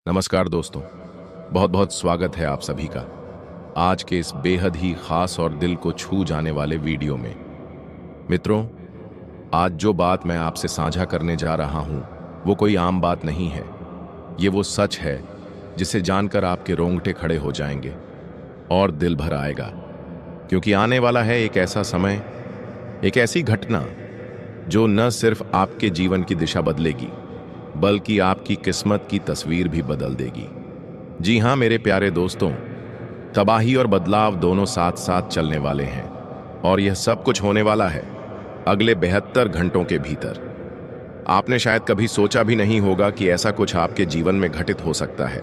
नमस्कार दोस्तों। बहुत बहुत स्वागत है आप सभी का आज के इस बेहद ही खास और दिल को छू जाने वाले वीडियो में। मित्रों, आज जो बात मैं आपसे साझा करने जा रहा हूं वो कोई आम बात नहीं है। ये वो सच है जिसे जानकर आपके रोंगटे खड़े हो जाएंगे और दिल भर आएगा, क्योंकि आने वाला है एक ऐसा समय, एक ऐसी घटना जो न सिर्फ आपके जीवन की दिशा बदलेगी बल्कि आपकी किस्मत की तस्वीर भी बदल देगी। जी हां मेरे प्यारे दोस्तों, तबाही और बदलाव दोनों साथ साथ चलने वाले हैं और यह सब कुछ होने वाला है अगले 72 घंटों के भीतर। आपने शायद कभी सोचा भी नहीं होगा कि ऐसा कुछ आपके जीवन में घटित हो सकता है,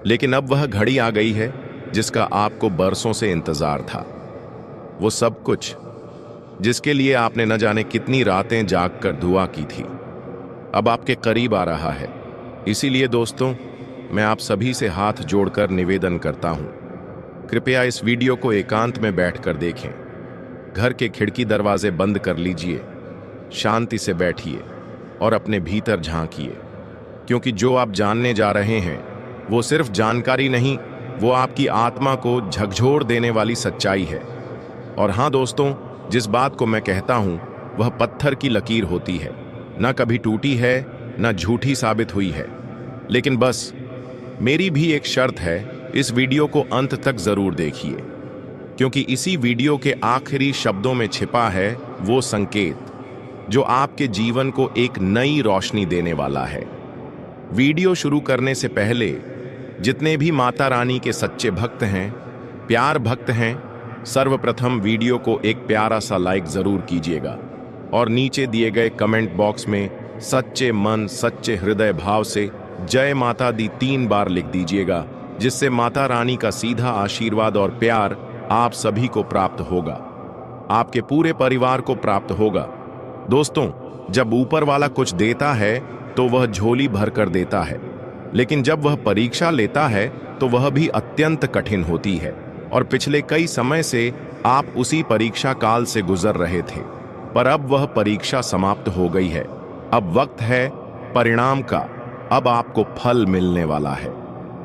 लेकिन अब वह घड़ी आ गई है जिसका आपको बरसों से इंतजार था। वो सब कुछ जिसके लिए आपने न जाने कितनी रातें जागकर दुआ की थी, अब आपके करीब आ रहा है। इसीलिए दोस्तों, मैं आप सभी से हाथ जोड़कर निवेदन करता हूं, कृपया इस वीडियो को एकांत में बैठकर देखें। घर के खिड़की दरवाजे बंद कर लीजिए, शांति से बैठिए और अपने भीतर झांकिए, क्योंकि जो आप जानने जा रहे हैं वो सिर्फ जानकारी नहीं, वो आपकी आत्मा को झकझोर देने वाली सच्चाई है। और हां दोस्तों, जिस बात को मैं कहता हूं वह पत्थर की लकीर होती है, ना कभी टूटी है ना झूठी साबित हुई है। लेकिन बस मेरी भी एक शर्त है, इस वीडियो को अंत तक जरूर देखिए, क्योंकि इसी वीडियो के आखिरी शब्दों में छिपा है वो संकेत जो आपके जीवन को एक नई रोशनी देने वाला है। वीडियो शुरू करने से पहले जितने भी माता रानी के सच्चे भक्त हैं, प्यार भक्त हैं, सर्वप्रथम वीडियो को एक प्यारा सा लाइक जरूर कीजिएगा और नीचे दिए गए कमेंट बॉक्स में सच्चे मन सच्चे हृदय भाव से जय माता दी 3 बार लिख दीजिएगा, जिससे माता रानी का सीधा आशीर्वाद और प्यार आप सभी को प्राप्त होगा, आपके पूरे परिवार को प्राप्त होगा। दोस्तों, जब ऊपर वाला कुछ देता है तो वह झोली भर कर देता है, लेकिन जब वह परीक्षा लेता है तो वह भी अत्यंत कठिन होती है। और पिछले कई समय से आप उसी परीक्षा काल से गुजर रहे थे, पर अब वह परीक्षा समाप्त हो गई है। अब वक्त है परिणाम का, अब आपको फल मिलने वाला है।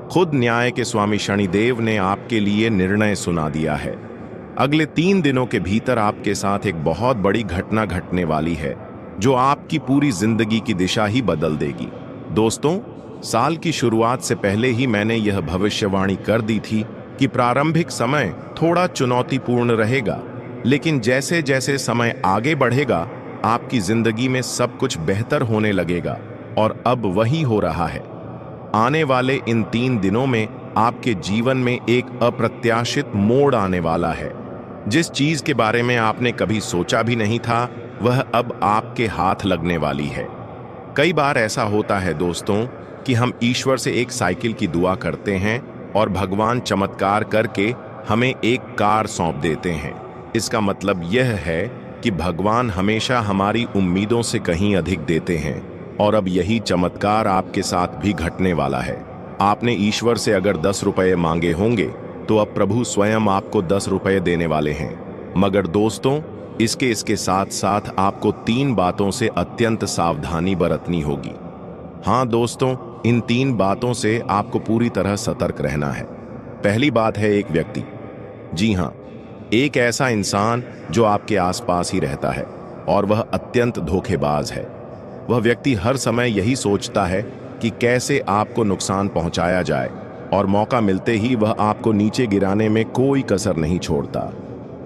खुद न्याय के स्वामी शनिदेव ने आपके लिए निर्णय सुना दिया है। अगले 3 दिनों के भीतर आपके साथ एक बहुत बड़ी घटना घटने वाली है जो आपकी पूरी जिंदगी की दिशा ही बदल देगी। दोस्तों, साल की शुरुआत से पहले ही मैंने यह भविष्यवाणी कर दी थी कि प्रारंभिक समय थोड़ा चुनौतीपूर्ण रहेगा, लेकिन जैसे जैसे समय आगे बढ़ेगा आपकी जिंदगी में सब कुछ बेहतर होने लगेगा। और अब वही हो रहा है। आने वाले इन 3 दिनों में आपके जीवन में एक अप्रत्याशित मोड़ आने वाला है। जिस चीज के बारे में आपने कभी सोचा भी नहीं था वह अब आपके हाथ लगने वाली है। कई बार ऐसा होता है दोस्तों कि हम ईश्वर से एक साइकिल की दुआ करते हैं और भगवान चमत्कार करके हमें एक कार सौंप देते हैं। इसका मतलब यह है कि भगवान हमेशा हमारी उम्मीदों से कहीं अधिक देते हैं, और अब यही चमत्कार आपके साथ भी घटने वाला है। आपने ईश्वर से अगर 10 रुपये मांगे होंगे तो अब प्रभु स्वयं आपको 10 रुपये देने वाले हैं। मगर दोस्तों, इसके साथ साथ आपको 3 बातों से अत्यंत सावधानी बरतनी होगी। हाँ दोस्तों, इन 3 बातों से आपको पूरी तरह सतर्क रहना है। पहली बात है एक व्यक्ति, जी हाँ, एक ऐसा इंसान जो आपके आसपास ही रहता है और वह अत्यंत धोखेबाज है। वह व्यक्ति हर समय यही सोचता है कि कैसे आपको नुकसान पहुंचाया जाए, और मौका मिलते ही वह आपको नीचे गिराने में कोई कसर नहीं छोड़ता।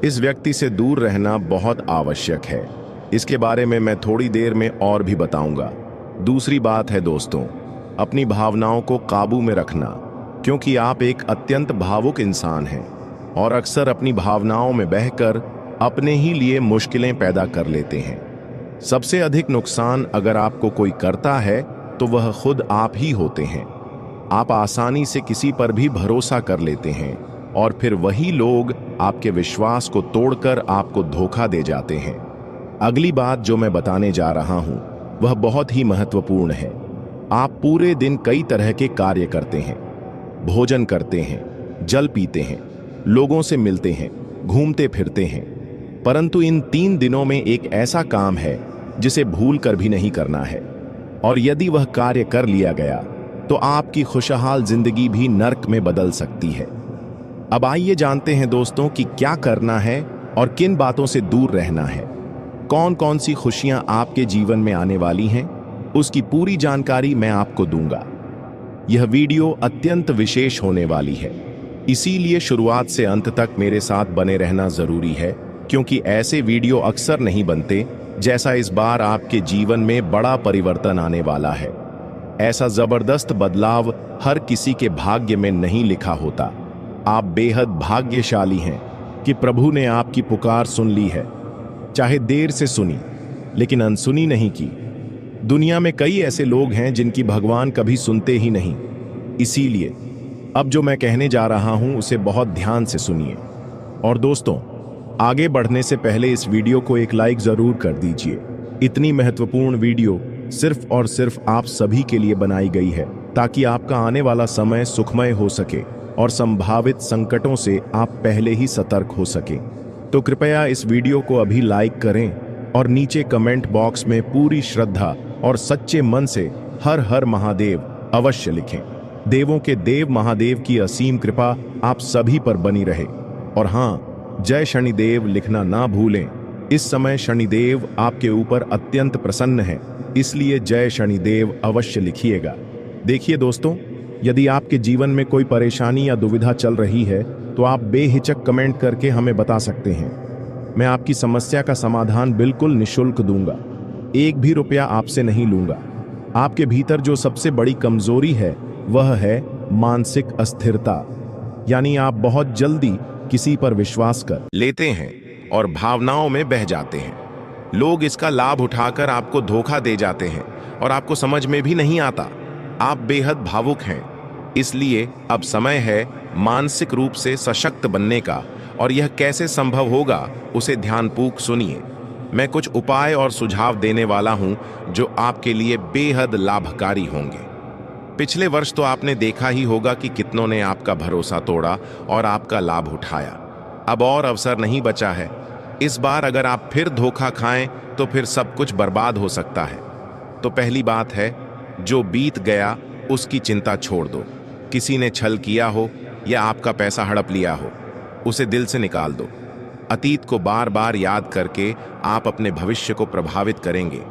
इस व्यक्ति से दूर रहना बहुत आवश्यक है। इसके बारे में मैं थोड़ी देर में और भी बताऊंगा। दूसरी बात है दोस्तों, अपनी भावनाओं को काबू में रखना, क्योंकि आप एक अत्यंत भावुक इंसान हैं और अक्सर अपनी भावनाओं में बहकर अपने ही लिए मुश्किलें पैदा कर लेते हैं। सबसे अधिक नुकसान अगर आपको कोई करता है तो वह खुद आप ही होते हैं। आप आसानी से किसी पर भी भरोसा कर लेते हैं और फिर वही लोग आपके विश्वास को तोड़कर आपको धोखा दे जाते हैं। अगली बात जो मैं बताने जा रहा हूं वह बहुत ही महत्वपूर्ण है। आप पूरे दिन कई तरह के कार्य करते हैं, भोजन करते हैं, जल पीते हैं, लोगों से मिलते हैं, घूमते फिरते हैं, परंतु इन 3 दिनों में एक ऐसा काम है जिसे भूल कर भी नहीं करना है। और यदि वह कार्य कर लिया गया तो आपकी खुशहाल जिंदगी भी नर्क में बदल सकती है। अब आइए जानते हैं दोस्तों कि क्या करना है और किन बातों से दूर रहना है। कौन कौन सी खुशियां आपके जीवन में आने वाली हैं, उसकी पूरी जानकारी मैं आपको दूंगा। यह वीडियो अत्यंत विशेष होने वाली है, इसीलिए शुरुआत से अंत तक मेरे साथ बने रहना जरूरी है, क्योंकि ऐसे वीडियो अक्सर नहीं बनते। जैसा इस बार आपके जीवन में बड़ा परिवर्तन आने वाला है। ऐसा जबरदस्त बदलाव हर किसी के भाग्य में नहीं लिखा होता। आप बेहद भाग्यशाली हैं कि प्रभु ने आपकी पुकार सुन ली है, चाहे देर से सुनी, लेकिन अनसुनी नहीं की। दुनिया में कई ऐसे लोग हैं जिनकी भगवान कभी सुनते ही नहीं। इसीलिए अब जो मैं कहने जा रहा हूं उसे बहुत ध्यान से सुनिए। और दोस्तों, आगे बढ़ने से पहले इस वीडियो को एक लाइक जरूर कर दीजिए। इतनी महत्वपूर्ण वीडियो सिर्फ और सिर्फ आप सभी के लिए बनाई गई है, ताकि आपका आने वाला समय सुखमय हो सके और संभावित संकटों से आप पहले ही सतर्क हो सके। तो कृपया इस वीडियो को अभी लाइक करें और नीचे कमेंट बॉक्स में पूरी श्रद्धा और सच्चे मन से हर हर महादेव अवश्य लिखें। देवों के देव महादेव की असीम कृपा आप सभी पर बनी रहे। और हाँ, जय शनिदेव लिखना ना भूलें। इस समय शनिदेव आपके ऊपर अत्यंत प्रसन्न है, इसलिए जय शनिदेव अवश्य लिखिएगा। देखिए दोस्तों, यदि आपके जीवन में कोई परेशानी या दुविधा चल रही है तो आप बेहिचक कमेंट करके हमें बता सकते हैं। मैं आपकी समस्या का समाधान बिल्कुल निःशुल्क दूंगा। एक भी रुपया आपसे नहीं लूंगा। आपके भीतर जो सबसे बड़ी कमजोरी है वह है मानसिक अस्थिरता, यानी आप बहुत जल्दी किसी पर विश्वास कर लेते हैं और भावनाओं में बह जाते हैं। लोग इसका लाभ उठाकर आपको धोखा दे जाते हैं और आपको समझ में भी नहीं आता। आप बेहद भावुक हैं, इसलिए अब समय है मानसिक रूप से सशक्त बनने का। और यह कैसे संभव होगा, उसे ध्यानपूर्वक सुनिए। मैं कुछ उपाय और सुझाव देने वाला हूं जो आपके लिए बेहद लाभकारी होंगे। पिछले वर्ष तो आपने देखा ही होगा कि कितनों ने आपका भरोसा तोड़ा और आपका लाभ उठाया। अब और अवसर नहीं बचा है। इस बार अगर आप फिर धोखा खाएं तो फिर सब कुछ बर्बाद हो सकता है। तो पहली बात है, जो बीत गया उसकी चिंता छोड़ दो। किसी ने छल किया हो या आपका पैसा हड़प लिया हो, उसे दिल से निकाल दो। अतीत को बार बार याद करके आप अपने भविष्य को प्रभावित करेंगे,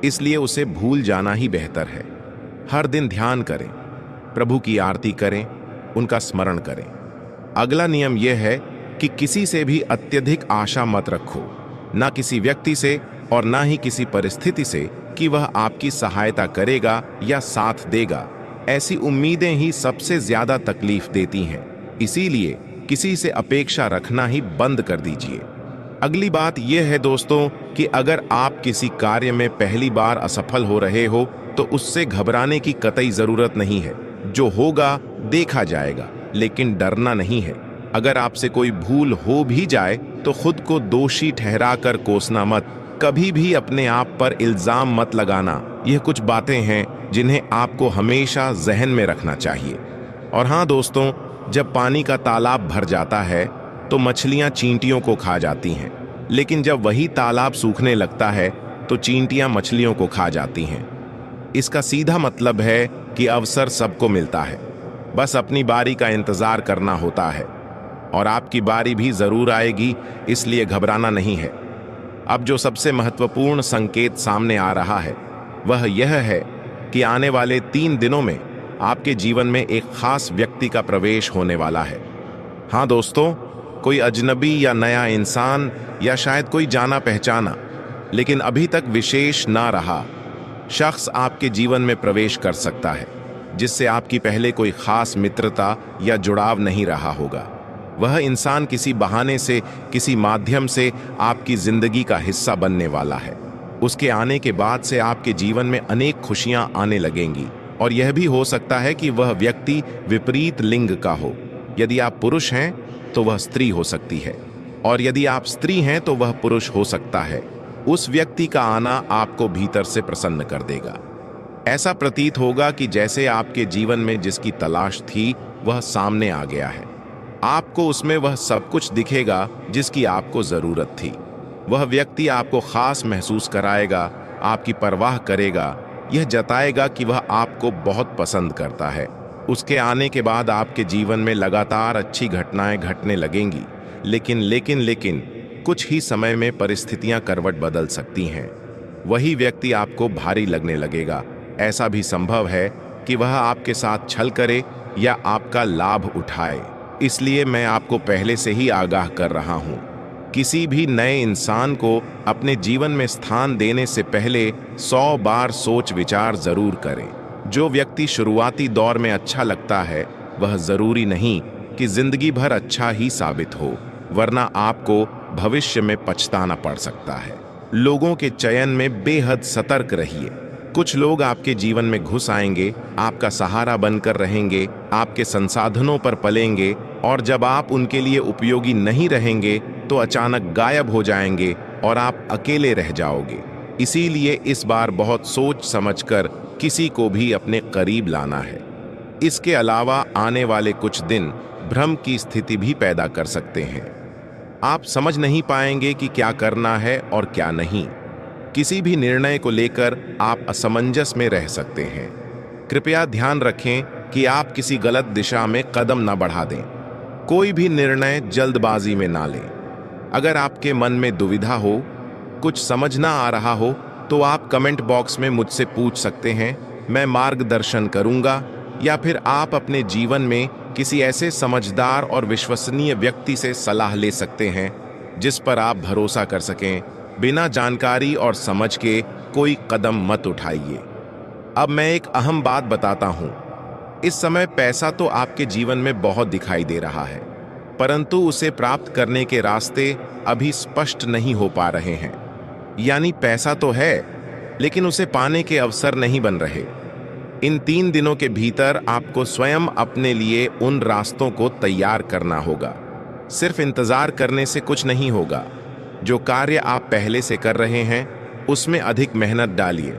इसलिए उसे भूल जाना ही बेहतर है। हर दिन ध्यान करें, प्रभु की आरती करें, उनका स्मरण करें। अगला नियम यह है कि किसी से भी अत्यधिक आशा मत रखो, ना किसी व्यक्ति से और ना ही किसी परिस्थिति से कि वह आपकी सहायता करेगा या साथ देगा। ऐसी उम्मीदें ही सबसे ज्यादा तकलीफ देती हैं, इसीलिए किसी से अपेक्षा रखना ही बंद कर दीजिए। अगली बात यह है दोस्तों कि अगर आप किसी कार्य में पहली बार असफल हो रहे हो तो उससे घबराने की कतई जरूरत नहीं है। जो होगा देखा जाएगा, लेकिन डरना नहीं है। अगर आपसे कोई भूल हो भी जाए तो खुद को दोषी ठहराकर कोसना मत। कभी भी अपने आप पर इल्जाम मत लगाना। यह कुछ बातें हैं जिन्हें आपको हमेशा जहन में रखना चाहिए। और हाँ दोस्तों, जब पानी का तालाब भर जाता है तो मछलियां चींटियों को खा जाती हैं, लेकिन जब वही तालाब सूखने लगता है तो चींटियां मछलियों को खा जाती हैं। इसका सीधा मतलब है कि अवसर सबको मिलता है, बस अपनी बारी का इंतजार करना होता है। और आपकी बारी भी जरूर आएगी, इसलिए घबराना नहीं है। अब जो सबसे महत्वपूर्ण संकेत सामने आ रहा है वह यह है कि आने वाले 3 दिनों में आपके जीवन में एक खास व्यक्ति का प्रवेश होने वाला है। हाँ दोस्तों, कोई अजनबी या नया इंसान या शायद कोई जाना पहचाना लेकिन अभी तक विशेष ना रहा शख्स आपके जीवन में प्रवेश कर सकता है, जिससे आपकी पहले कोई खास मित्रता या जुड़ाव नहीं रहा होगा। वह इंसान किसी बहाने से, किसी माध्यम से आपकी जिंदगी का हिस्सा बनने वाला है। उसके आने के बाद से आपके जीवन में अनेक खुशियां आने लगेंगी। और यह भी हो सकता है कि वह व्यक्ति विपरीत लिंग का हो। यदि आप पुरुष हैं तो वह स्त्री हो सकती है, और यदि आप स्त्री हैं तो वह पुरुष हो सकता है। उस व्यक्ति का आना आपको भीतर से प्रसन्न कर देगा। ऐसा प्रतीत होगा कि जैसे आपके जीवन में जिसकी तलाश थी वह सामने आ गया है। आपको उसमें वह सब कुछ दिखेगा जिसकी आपको जरूरत थी। वह व्यक्ति आपको खास महसूस कराएगा, आपकी परवाह करेगा यह जताएगा कि वह आपको बहुत पसंद करता है। उसके आने के बाद आपके जीवन में लगातार अच्छी घटनाएं घटने लगेंगी, लेकिन कुछ ही समय में परिस्थितियां करवट बदल सकती हैं। वही व्यक्ति आपको भारी लगने लगेगा। ऐसा भी संभव है कि वह आपके साथ छल करे या आपका लाभ उठाए। इसलिए मैं आपको पहले से ही आगाह कर रहा हूं, किसी भी नए इंसान को अपने जीवन में स्थान देने से पहले 100 बार सोच विचार जरूर करें। जो व्यक्ति शुरुआती दौर में अच्छा लगता है, वह जरूरी नहीं कि जिंदगी भर अच्छा ही साबित हो, वरना आपको भविष्य में पछताना पड़ सकता है। लोगों के चयन में बेहद सतर्क रहिए। कुछ लोग आपके जीवन में घुस आएंगे, आपका सहारा बनकर रहेंगे, आपके संसाधनों पर पलेंगे, और जब आप उनके लिए उपयोगी नहीं रहेंगे तो अचानक गायब हो जाएंगे और आप अकेले रह जाओगे। इसीलिए इस बार बहुत सोच समझकर किसी को भी अपने करीब लाना है। इसके अलावा आने वाले कुछ दिन भ्रम की स्थिति भी पैदा कर सकते हैं। आप समझ नहीं पाएंगे कि क्या करना है और क्या नहीं। किसी भी निर्णय को लेकर आप असमंजस में रह सकते हैं। कृपया ध्यान रखें कि आप किसी गलत दिशा में कदम न बढ़ा दें। कोई भी निर्णय जल्दबाजी में ना लें। अगर आपके मन में दुविधा हो, कुछ समझ ना आ रहा हो, तो आप कमेंट बॉक्स में मुझसे पूछ सकते हैं। मैं मार्गदर्शन करूंगा, या फिर आप अपने जीवन में किसी ऐसे समझदार और विश्वसनीय व्यक्ति से सलाह ले सकते हैं जिस पर आप भरोसा कर सकें। बिना जानकारी और समझ के कोई कदम मत उठाइए। अब मैं एक अहम बात बताता हूं। इस समय पैसा तो आपके जीवन में बहुत दिखाई दे रहा है, परंतु उसे प्राप्त करने के रास्ते अभी स्पष्ट नहीं हो पा रहे हैं। यानी पैसा तो है, लेकिन उसे पाने के अवसर नहीं बन रहे। इन 3 दिनों के भीतर आपको स्वयं अपने लिए उन रास्तों को तैयार करना होगा। सिर्फ इंतजार करने से कुछ नहीं होगा। जो कार्य आप पहले से कर रहे हैं, उसमें अधिक मेहनत डालिए,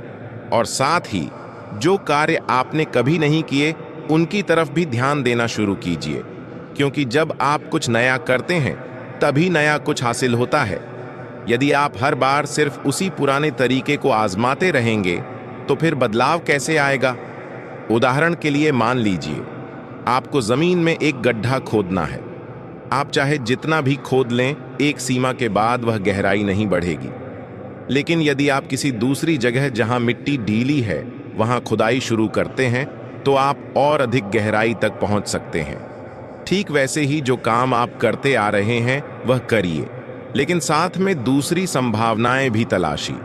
और साथ ही जो कार्य आपने कभी नहीं किए, उनकी तरफ भी ध्यान देना शुरू कीजिए। क्योंकि जब आप कुछ नया करते हैं, तभी नया कुछ हासिल होता है। यदि आप हर बार सिर्फ उसी पुराने तरीके को आजमाते रहेंगे, तो फिर बदलाव कैसे आएगा? उदाहरण के लिए मान लीजिए, आपको जमीन में एक गड्ढा खोदना है। आप चाहे जितना भी खोद लें, एक सीमा के बाद वह गहराई नहीं बढ़ेगी। लेकिन यदि आप किसी दूसरी जगह जहां मिट्टी ढीली है, वहां खुदाई शुरू करते हैं, तो आप और अधिक गहराई तक पहुंच सकते हैं। ठीक वैसे ही जो काम आप करते आ रहे हैं, वह करिए, लेकिन साथ में दूसरी संभावनाएं भी तलाशी।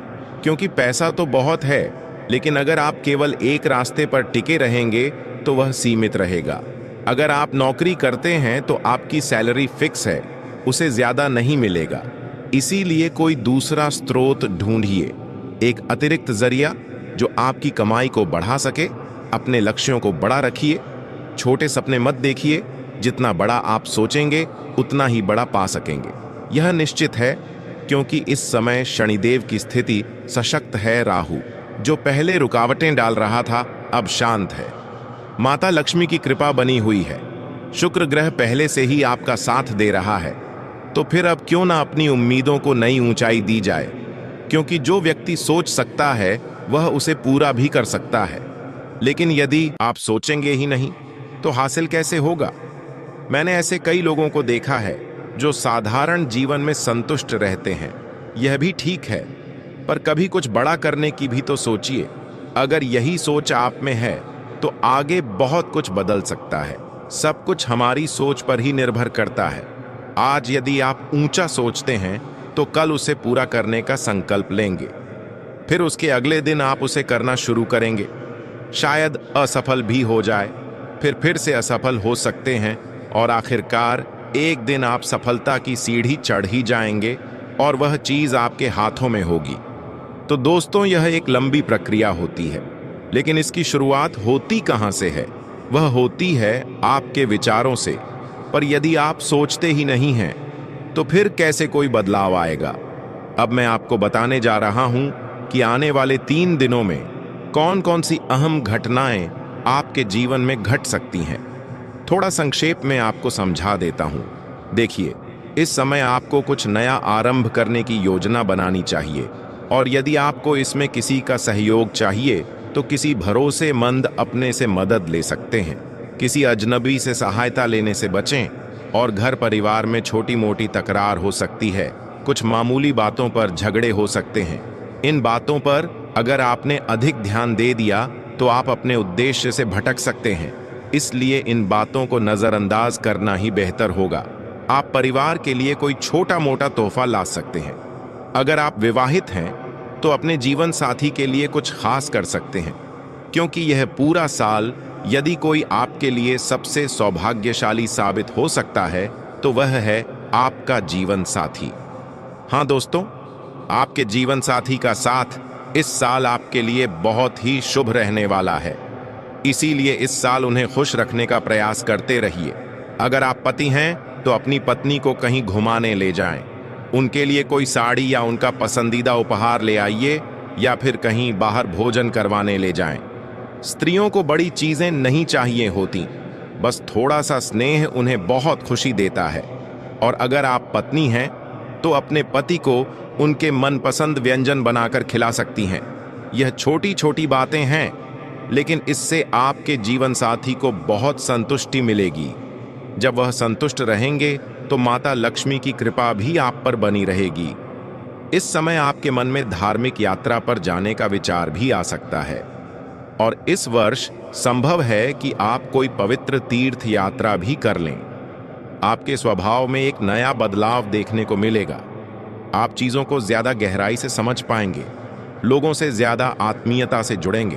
क्योंकि पैसा तो बहुत है, लेकिन अगर आप केवल एक रास्ते पर टिके रहेंगे तो वह सीमित रहेगा। अगर आप नौकरी करते हैं तो आपकी सैलरी फिक्स है, उसे ज्यादा नहीं मिलेगा। इसीलिए कोई दूसरा स्रोत ढूंढिए, एक अतिरिक्त जरिया जो आपकी कमाई को बढ़ा सके। अपने लक्ष्यों को बड़ा रखिए, छोटे सपने मत देखिए। जितना बड़ा आप सोचेंगे, उतना ही बड़ा पा सकेंगे। यह निश्चित है, क्योंकि इस समय शनिदेव की स्थिति सशक्त है। राहु, जो पहले रुकावटें डाल रहा था, अब शांत है। माता लक्ष्मी की कृपा बनी हुई है। शुक्र ग्रह पहले से ही आपका साथ दे रहा है। तो फिर अब क्यों ना अपनी उम्मीदों को नई ऊंचाई दी जाए? क्योंकि जो व्यक्ति सोच सकता है, वह उसे पूरा भी कर सकता है। लेकिन यदि आप सोचेंगे ही नहीं, तो हासिल कैसे होगा? मैंने ऐसे कई लोगों को देखा है जो साधारण जीवन में संतुष्ट रहते हैं। यह भी ठीक है, पर कभी कुछ बड़ा करने की भी तो सोचिए। अगर यही सोच आप में है, तो आगे बहुत कुछ बदल सकता है। सब कुछ हमारी सोच पर ही निर्भर करता है। आज यदि आप ऊंचा सोचते हैं, तो कल उसे पूरा करने का संकल्प लेंगे। फिर उसके अगले दिन आप उसे करना शुरू करेंगे। शायद असफल भी हो जाए, फिर से असफल हो सकते हैं, और आखिरकार एक दिन आप सफलता की सीढ़ी चढ़ ही जाएंगे और वह चीज आपके हाथों में होगी। तो दोस्तों, यह एक लंबी प्रक्रिया होती है, लेकिन इसकी शुरुआत होती कहां से है? वह होती है आपके विचारों से। पर यदि आप सोचते ही नहीं हैं, तो फिर कैसे कोई बदलाव आएगा? अब मैं आपको बताने जा रहा हूं कि आने वाले 3 दिनों में कौन कौन सी अहम घटनाएं आपके जीवन में घट सकती हैं। थोड़ा संक्षेप में आपको समझा देता हूं। देखिए, इस समय आपको कुछ नया आरंभ करने की योजना बनानी चाहिए, और यदि आपको इसमें किसी का सहयोग चाहिए, तो किसी भरोसेमंद अपने से मदद ले सकते हैं। किसी अजनबी से सहायता लेने से बचें। और घर परिवार में छोटी मोटी तकरार हो सकती है, कुछ मामूली बातों पर झगड़े हो सकते हैं। इन बातों पर अगर आपने अधिक ध्यान दे दिया तो आप अपने उद्देश्य से भटक सकते हैं। इसलिए इन बातों को नज़रअंदाज करना ही बेहतर होगा। आप परिवार के लिए कोई छोटा मोटा तोहफा ला सकते हैं। अगर आप विवाहित हैं तो अपने जीवन साथी के लिए कुछ खास कर सकते हैं, क्योंकि यह पूरा साल यदि कोई आपके लिए सबसे सौभाग्यशाली साबित हो सकता है तो वह है आपका जीवन साथी। हाँ दोस्तों, आपके जीवन साथी का साथ इस साल आपके लिए बहुत ही शुभ रहने वाला है। इसीलिए इस साल उन्हें खुश रखने का प्रयास करते रहिए। अगर आप पति हैं तो अपनी पत्नी को कहीं घुमाने ले जाएं। उनके लिए कोई साड़ी या उनका पसंदीदा उपहार ले आइए, या फिर कहीं बाहर भोजन करवाने ले जाएं। स्त्रियों को बड़ी चीजें नहीं चाहिए होती, बस थोड़ा सा स्नेह उन्हें बहुत खुशी देता है। और अगर आप पत्नी हैं तो अपने पति को उनके मनपसंद व्यंजन बनाकर खिला सकती हैं। यह छोटी छोटी बातें हैं, लेकिन इससे आपके जीवन साथी को बहुत संतुष्टि मिलेगी। जब वह संतुष्ट रहेंगे तो माता लक्ष्मी की कृपा भी आप पर बनी रहेगी। इस समय आपके मन में धार्मिक यात्रा पर जाने का विचार भी आ सकता है, और इस वर्ष संभव है कि आप कोई पवित्र तीर्थ यात्रा भी कर लें। आपके स्वभाव में एक नया बदलाव देखने को मिलेगा। आप चीजों को ज्यादा गहराई से समझ पाएंगे, लोगों से ज्यादा आत्मीयता से जुड़ेंगे।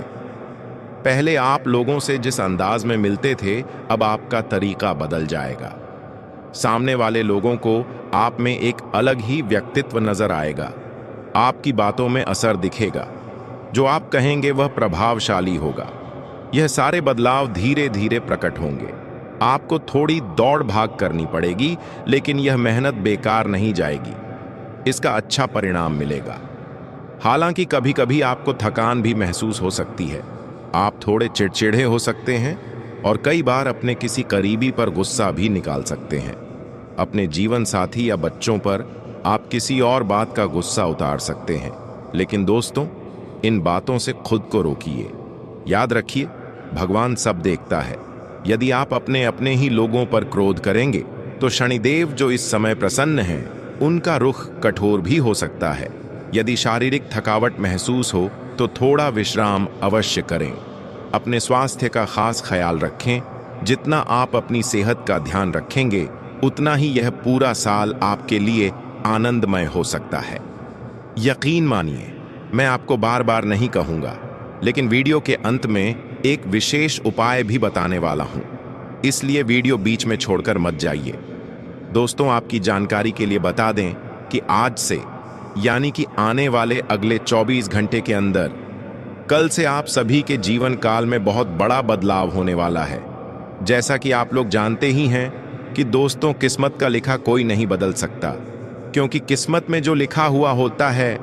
पहले आप लोगों से जिस अंदाज में मिलते थे, अब आपका तरीका बदल जाएगा। सामने वाले लोगों को आप में एक अलग ही व्यक्तित्व नजर आएगा। आपकी बातों में असर दिखेगा। जो आप कहेंगे वह प्रभावशाली होगा। यह सारे बदलाव धीरे धीरे प्रकट होंगे। आपको थोड़ी दौड़ भाग करनी पड़ेगी, लेकिन यह मेहनत बेकार नहीं जाएगी। इसका अच्छा परिणाम मिलेगा। हालांकि कभी कभी आपको थकान भी महसूस हो सकती है। आप थोड़े चिड़चिड़े हो सकते हैं और कई बार अपने किसी करीबी पर गुस्सा भी निकाल सकते हैं। अपने जीवन साथी या बच्चों पर आप किसी और बात का गुस्सा उतार सकते हैं, लेकिन दोस्तों, इन बातों से खुद को रोकिए। याद रखिए, भगवान सब देखता है। यदि आप अपने अपने ही लोगों पर क्रोध करेंगे तो शनिदेव जो इस समय प्रसन्न हैं, उनका रुख कठोर भी हो सकता है। यदि शारीरिक थकावट महसूस हो तो थोड़ा विश्राम अवश्य करें। अपने स्वास्थ्य का खास ख्याल रखें। जितना आप अपनी सेहत का ध्यान रखेंगे, उतना ही यह पूरा साल आपके लिए आनंदमय हो सकता है। यकीन मानिए, मैं आपको बार बार नहीं कहूँगा, लेकिन वीडियो के अंत में एक विशेष उपाय भी बताने वाला हूँ। इसलिए वीडियो बीच में छोड़कर मत जाइए। दोस्तों, आपकी जानकारी के लिए बता दें कि आज से, यानी कि आने वाले अगले 24 घंटे के अंदर, कल से आप सभी के जीवन काल में बहुत बड़ा बदलाव होने वाला है। जैसा कि आप लोग जानते ही हैं कि दोस्तों, किस्मत का लिखा कोई नहीं बदल सकता, क्योंकि किस्मत में जो लिखा हुआ होता है,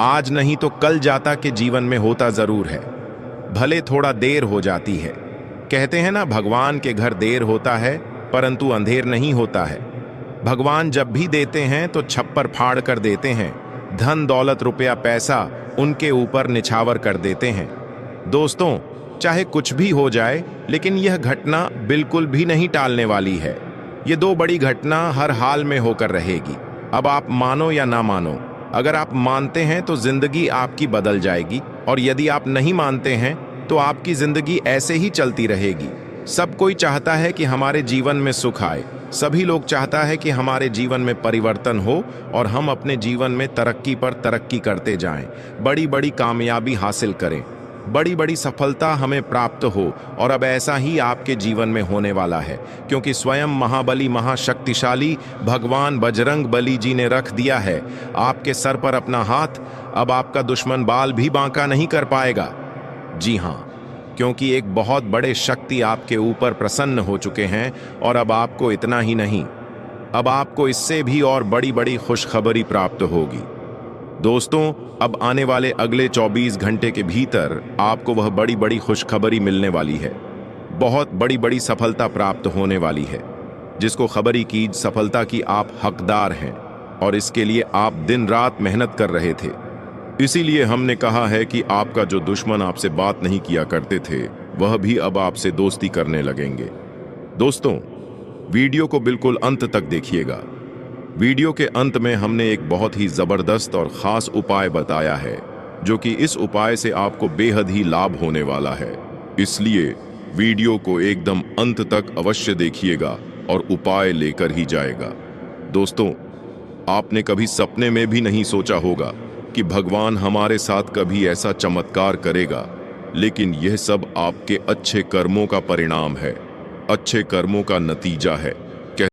आज नहीं तो कल जाता के जीवन में होता जरूर है। भले थोड़ा देर हो जाती है। कहते हैं ना, भगवान के घर देर होता है परंतु अंधेर नहीं होता है। भगवान जब भी देते हैं तो छप्पर फाड़ कर देते हैं। धन दौलत रुपया पैसा उनके ऊपर निछावर कर देते हैं। दोस्तों, चाहे कुछ भी हो जाए, लेकिन यह घटना बिल्कुल भी नहीं टालने वाली है। ये दो बड़ी घटना हर हाल में होकर रहेगी। अब आप मानो या ना मानो, अगर आप मानते हैं तो जिंदगी आपकी बदल जाएगी, और यदि आप नहीं मानते हैं तो आपकी जिंदगी ऐसे ही चलती रहेगी। सब कोई चाहता है कि हमारे जीवन में सुख आए। सभी लोग चाहता है कि हमारे जीवन में परिवर्तन हो और हम अपने जीवन में तरक्की पर तरक्की करते जाएं, बड़ी बड़ी कामयाबी हासिल करें, बड़ी बड़ी सफलता हमें प्राप्त हो। और अब ऐसा ही आपके जीवन में होने वाला है, क्योंकि स्वयं महाबली महाशक्तिशाली भगवान बजरंग बली जी ने रख दिया है आपके सर पर अपना हाथ। अब आपका दुश्मन बाल भी बांका नहीं कर पाएगा। जी हाँ, क्योंकि एक बहुत बड़े शक्ति आपके ऊपर प्रसन्न हो चुके हैं। और अब आपको इतना ही नहीं, अब आपको इससे भी और बड़ी बड़ी खुशखबरी प्राप्त होगी। दोस्तों, अब आने वाले अगले 24 घंटे के भीतर आपको वह बड़ी बड़ी खुशखबरी मिलने वाली है। बहुत बड़ी बड़ी सफलता प्राप्त होने वाली है, जिसको खबरी की सफलता की आप हकदार हैं, और इसके लिए आप दिन रात मेहनत कर रहे थे। इसीलिए हमने कहा है कि आपका जो दुश्मन आपसे बात नहीं किया करते थे, वह भी अब आपसे दोस्ती करने लगेंगे। दोस्तों, वीडियो को बिल्कुल अंत तक देखिएगा। वीडियो के अंत में हमने एक बहुत ही जबरदस्त और खास उपाय बताया है, जो कि इस उपाय से आपको बेहद ही लाभ होने वाला है। इसलिए वीडियो को एकदम अंत तक अवश्य देखिएगा और उपाय लेकर ही जाएगा। दोस्तों, आपने कभी सपने में भी नहीं सोचा होगा कि भगवान हमारे साथ कभी ऐसा चमत्कार करेगा, लेकिन यह सब आपके अच्छे कर्मों का परिणाम है, अच्छे कर्मों का नतीजा है।